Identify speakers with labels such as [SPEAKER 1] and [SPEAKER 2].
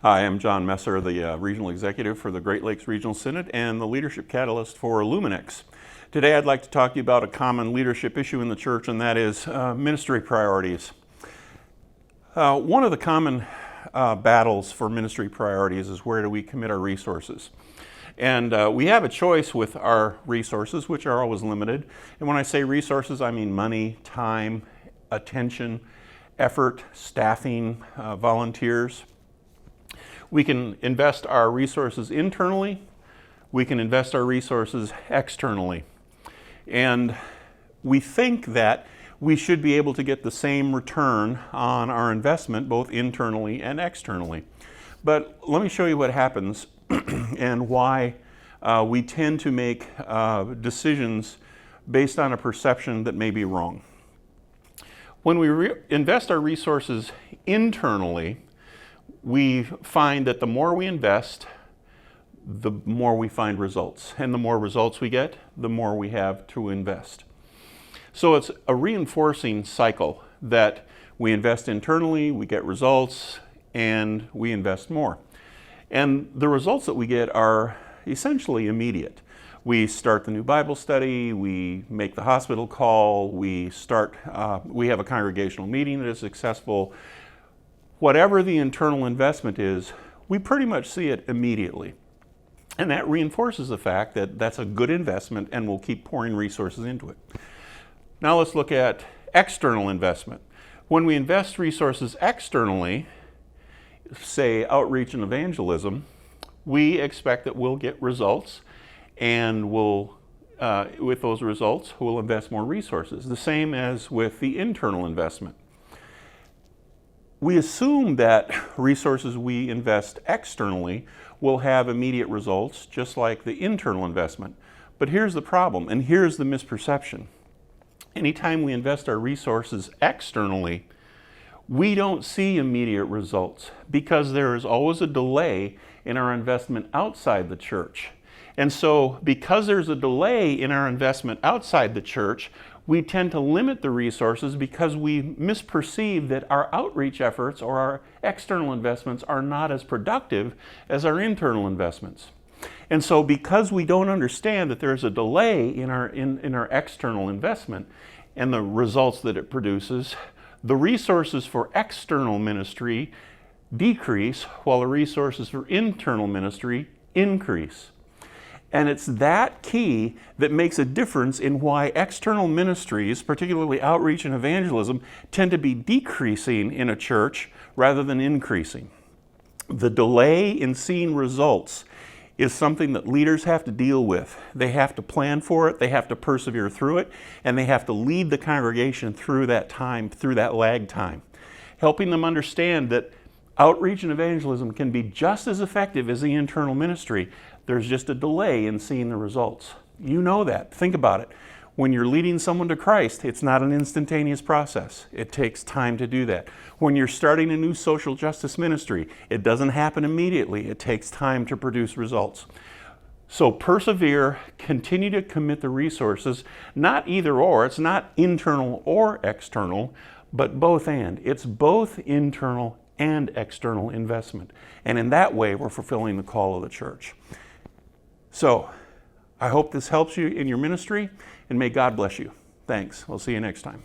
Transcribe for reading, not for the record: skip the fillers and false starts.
[SPEAKER 1] Hi, I'm John Messer, the Regional Executive for the Great Lakes Regional Synod and the Leadership Catalyst for Luminex. Today I'd like to talk to you about a common leadership issue in the church, and that is ministry priorities. One of the common battles for ministry priorities is where do we commit our resources. And we have a choice with our resources, which are always limited. And when I say resources, I mean money, time, attention, effort, staffing, volunteers. We can invest our resources internally. We can invest our resources externally. And we think that we should be able to get the same return on our investment, both internally and externally. But let me show you what happens and why we tend to make decisions based on a perception that may be wrong. When we invest our resources internally, we find that the more we invest, the more we find results. And the more results we get, the more we have to invest. So it's a reinforcing cycle that we invest internally, we get results, and we invest more. And the results that we get are essentially immediate. We start the new Bible study, we make the hospital call, we have a congregational meeting that is successful. Whatever the internal investment is, we pretty much see it immediately. And that reinforces the fact that that's a good investment and we'll keep pouring resources into it. Now let's look at external investment. When we invest resources externally, say outreach and evangelism, we expect that we'll get results, and with those results, we'll invest more resources. The same as with the internal investment. We assume that resources we invest externally will have immediate results, just like the internal investment. But here's the problem, and here's the misperception. Anytime we invest our resources externally, we don't see immediate results because there is always a delay in our investment outside the church. And so because there's a delay in our investment outside the church, we tend to limit the resources because we misperceive that our outreach efforts or our external investments are not as productive as our internal investments. And so because we don't understand that there's a delay in our external investment and the results that it produces, the resources for external ministry decrease while the resources for internal ministry increase. And it's that key that makes a difference in why external ministries, particularly outreach and evangelism, tend to be decreasing in a church rather than increasing. The delay in seeing results is something that leaders have to deal with. They have to plan for it, they have to persevere through it, and they have to lead the congregation through that time, through that lag time, helping them understand that outreach and evangelism can be just as effective as the internal ministry. There's just a delay in seeing the results. You know that. Think about it. When you're leading someone to Christ, it's not an instantaneous process. It takes time to do that. When you're starting a new social justice ministry, it doesn't happen immediately. It takes time to produce results. So persevere, continue to commit the resources, not either or. It's not internal or external, but both and. It's both internal and external investment. And in that way, we're fulfilling the call of the church. So, I hope this helps you in your ministry, and may God bless you. Thanks. We'll see you next time.